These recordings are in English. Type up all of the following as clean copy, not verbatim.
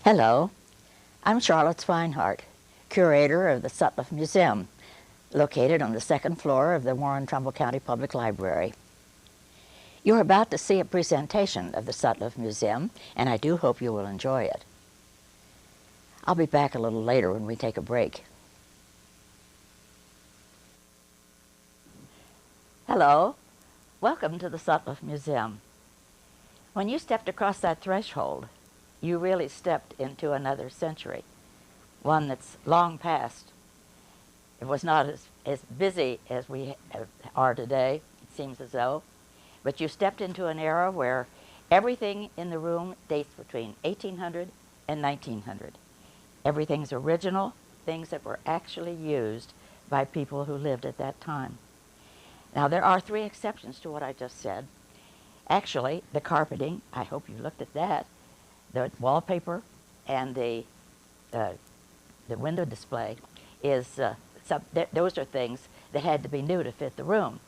Hello, I'm Charlotte Swinehart, curator of the Sutliff Museum, located on the second floor of the Warren-Trumbull County Public Library. You're about to see a presentation of the Sutliff Museum, and I do hope you will enjoy it. I'll be back a little later when we take a break. Hello, welcome to the Sutliff Museum. When you stepped across that threshold, you really stepped into another century, one that's long past. It was not as busy as we are today, it seems as though, but you stepped into an era where everything in the room dates between 1800 and 1900. Everything's original, things that were actually used by people who lived at that time. Now, there are three exceptions to what I just said. Actually, the carpeting, I hope you looked at that, the wallpaper, and the window display is, those are things that had to be new to fit the room.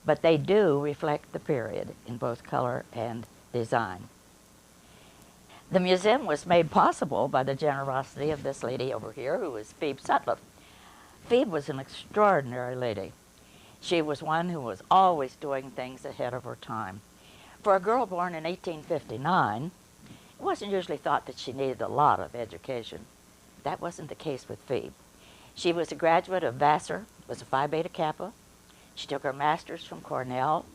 But they do reflect the period in both color and design. The museum was made possible by the generosity of this lady over here, who is Phoebe Sutliff. Phoebe was an extraordinary lady. She was one who was always doing things ahead of her time. For a girl born in 1859, it wasn't usually thought that she needed a lot of education. That wasn't the case with Phoebe. She was a graduate of Vassar, was a Phi Beta Kappa. She took her master's from Cornell.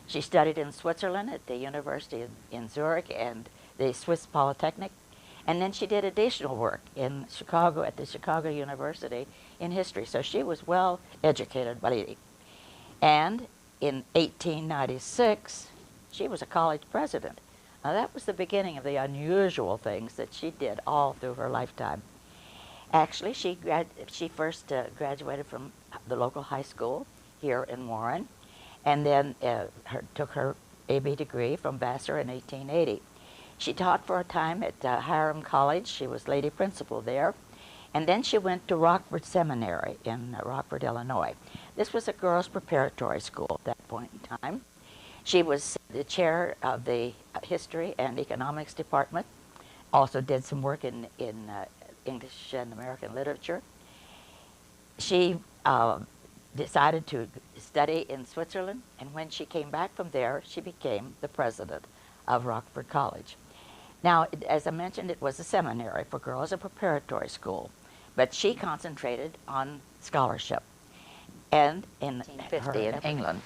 She studied in Switzerland at the University in Zurich and the Swiss Polytechnic. And then she did additional work in Chicago at the Chicago University in history. So she was well educated lady. And in 1896, she was a college president. Now that was the beginning of the unusual things that she did all through her lifetime. Actually, she first graduated from the local high school here in Warren, and then took her A.B. degree from Vassar in 1880. She taught for a time at Hiram College. She was lady principal there. And then she went to Rockford Seminary in Rockford, Illinois. This was a girls' preparatory school at that point in time. She was the chair of the History and Economics Department, also did some work in English and American literature. She decided to study in Switzerland, and when she came back from there, she became the president of Rockford College. Now, as I mentioned, it was a seminary for girls, a preparatory school, but she concentrated on scholarship. And in 1850 in England,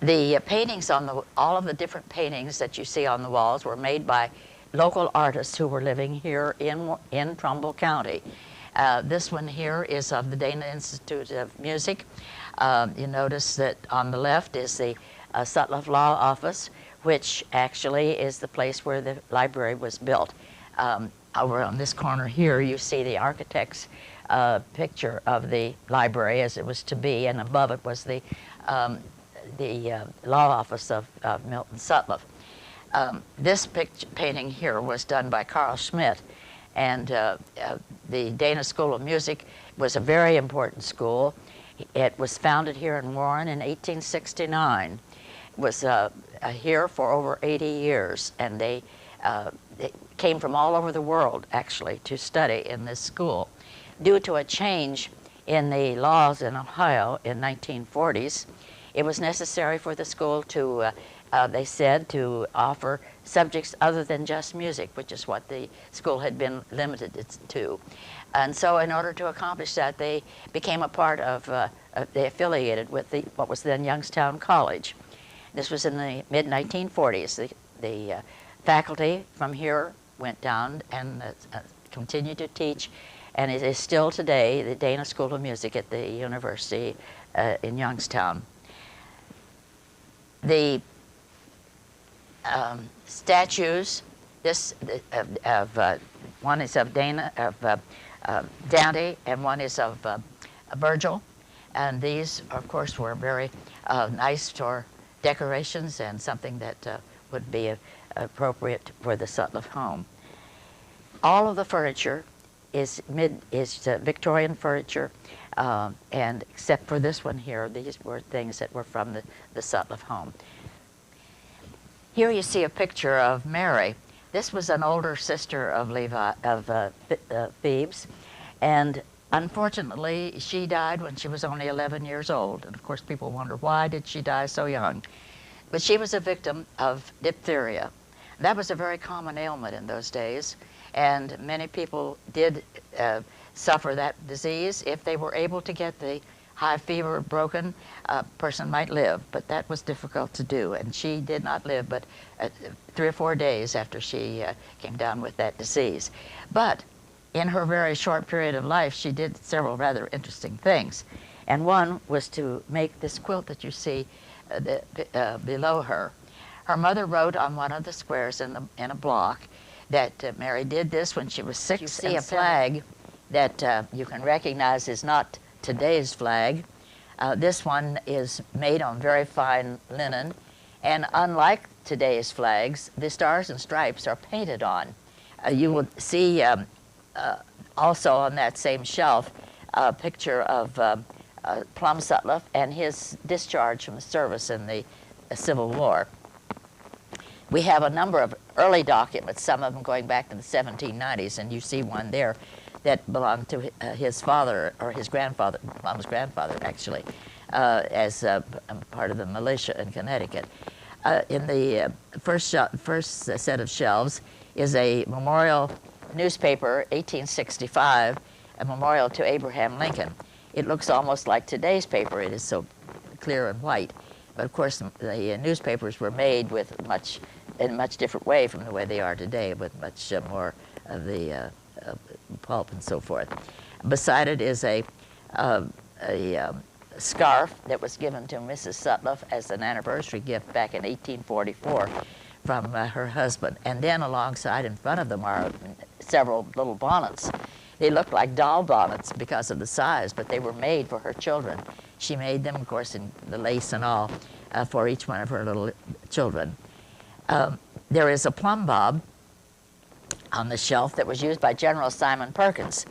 the paintings on all of the different paintings that you see on the walls were made by local artists who were living here in Trumbull County. This one here is of the Dana Institute of Music. You notice that on the left is the Sutliff Law Office, which actually is the place where the library was built. Over on this corner here, you see the architect's picture of the library as it was to be, and above it was the law office of Milton Sutliff. This painting here was done by Carl Schmidt, and the Dana School of Music was a very important school. It was founded here in Warren in 1869. It was here for over 80 years, and they came from all over the world, actually, to study in this school. Due to a change in the laws in Ohio in 1940s, it was necessary for the school to, they said, to offer subjects other than just music, which is what the school had been limited to. And so in order to accomplish that, they became a part of, they affiliated with what was then Youngstown College. This was in the mid-1940s. The faculty from here went down and continued to teach, and it is still today the Dana School of Music at the University in Youngstown. The statues, one is of Dante, and one is of Virgil, and these, of course, were very nice for decorations and something that would be appropriate for the Sutliff home. All of the furniture is Victorian furniture, and except for this one here, these were things that were from the Sutliff home. Here you see a picture of Mary. This was an older sister of Phoebe's, and unfortunately, she died when she was only 11 years old. And of course, people wonder, why did she die so young? But she was a victim of diphtheria. That was a very common ailment in those days, and many people did suffer that disease. If they were able to get the high fever broken, a person might live, but that was difficult to do, and she did not live but 3 or 4 days after she came down with that disease. But in her very short period of life, she did several rather interesting things, and one was to make this quilt that you see below her. Her mother wrote on one of the squares in a block that Mary did this when she was 6. You see a flag that you can recognize is not today's flag. This one is made on very fine linen, and unlike today's flags, the stars and stripes are painted on. You will see also on that same shelf a picture of Plum Sutliff and his discharge from the service in the Civil War. We have a number of early documents, some of them going back to the 1790s, and you see one there that belonged to his father, or his grandfather, Plum's grandfather actually, as part of the militia in Connecticut. In the first set of shelves is a memorial newspaper, 1865, a memorial to Abraham Lincoln. It looks almost like today's paper. It is so clear and white. But of course, the newspapers were made with in a much different way from the way they are today, with much more of the pulp and so forth. Beside it is a scarf that was given to Mrs. Sutliff as an anniversary gift back in 1844 from her husband. And then alongside, in front of them, are several little bonnets. They look like doll bonnets because of the size, but they were made for her children. She made them, of course, in the lace and all, for each one of her little children. There is a plumb bob on the shelf that was used by General Simon Perkins.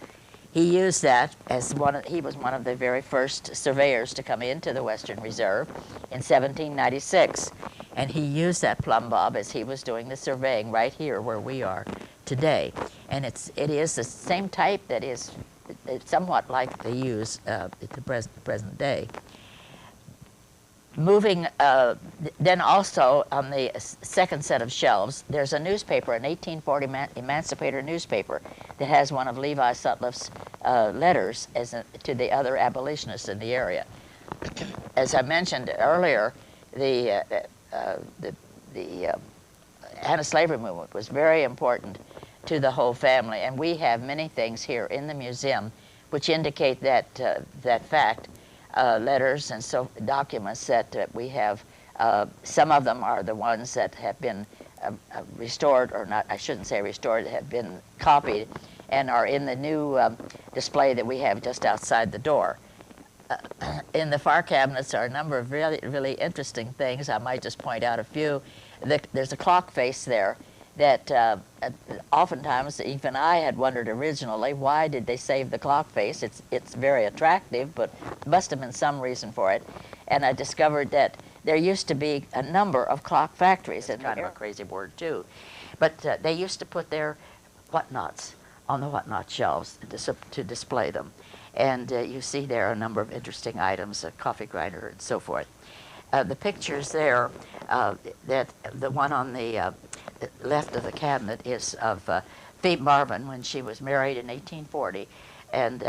He used that as he was one of the very first surveyors to come into the Western Reserve in 1796. And he used that plumb bob as he was doing the surveying right here where we are today. And it is the same type that is somewhat like they use at the present day. Moving, then also on the second set of shelves, there's a newspaper, an 1840 Emancipator newspaper, that has one of Levi Sutliff's letters to the other abolitionists in the area. As I mentioned earlier, the anti-slavery movement was very important to the whole family, and we have many things here in the museum which indicate that fact. Letters and documents that we have. Some of them are the ones that have been restored, or not, I shouldn't say restored, have been copied and are in the new display that we have just outside the door. In the far cabinets are a number of really, really interesting things. I might just point out a few. There's a clock face there that oftentimes even I had wondered originally, why did they save the clock face? It's very attractive, but must have been some reason for it. And I discovered that there used to be a number of clock factories, and kind of a crazy word too, but they used to put their whatnots on the whatnot shelves to display them. And you see there a number of interesting items, a coffee grinder and so forth. The pictures there, that the one on the left of the cabinet is of Phoebe Marvin when she was married in 1840, and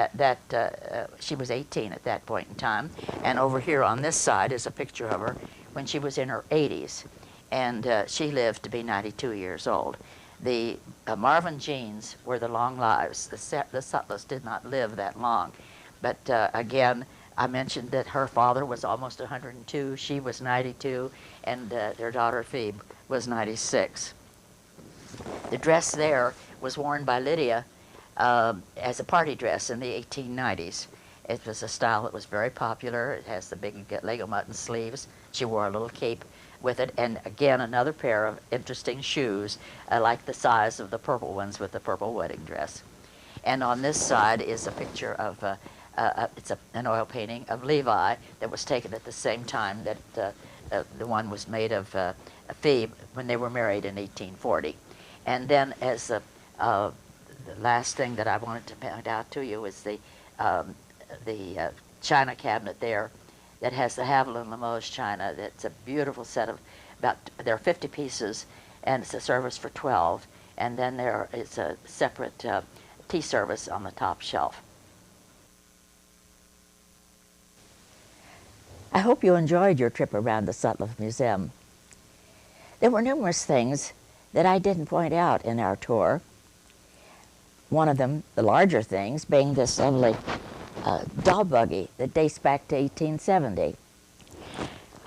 she was 18 at that point in time. And over here on this side is a picture of her when she was in her 80s, and she lived to be 92 years old. The Marvin genes were the long lives. The Sutliffs did not live that long, but again, I mentioned that her father was almost 102, she was 92, and their daughter Phoebe was 96. The dress there was worn by Lydia as a party dress in the 1890s. It was a style that was very popular. It has the big Lego mutton sleeves. She wore a little cape with it, and again another pair of interesting shoes, like the size of the purple ones with the purple wedding dress. And on this side is a picture of an oil painting of Levi that was taken at the same time that the one was made of Phoebe when they were married in 1840. And then as the last thing that I wanted to point out to you is the china cabinet there that has the Haviland Limoges china. That's a beautiful set of there are 50 pieces, and it's a service for 12. And then there is a separate tea service on the top shelf. I hope you enjoyed your trip around the Sutliff Museum. There were numerous things that I didn't point out in our tour. One of them, the larger things, being this lovely doll buggy that dates back to 1870.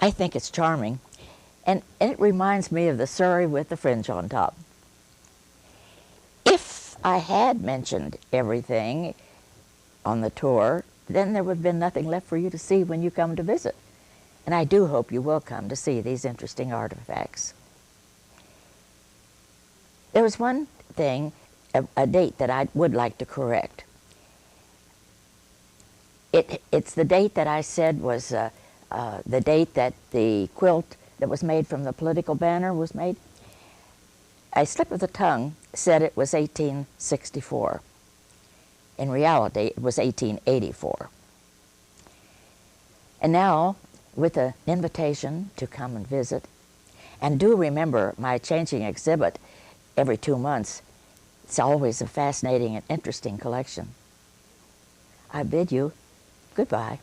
I think it's charming, and it reminds me of the Surrey with the fringe on top. If I had mentioned everything on the tour, then there would have been nothing left for you to see when you come to visit. And I do hope you will come to see these interesting artifacts. There was one thing, a date that I would like to correct. It's the date that I said was the date that the quilt that was made from the political banner was made. A slip of the tongue said it was 1864. In reality, it was 1884. And now, with an invitation to come and visit, and do remember my changing exhibit every 2 months, it's always a fascinating and interesting collection. I bid you goodbye.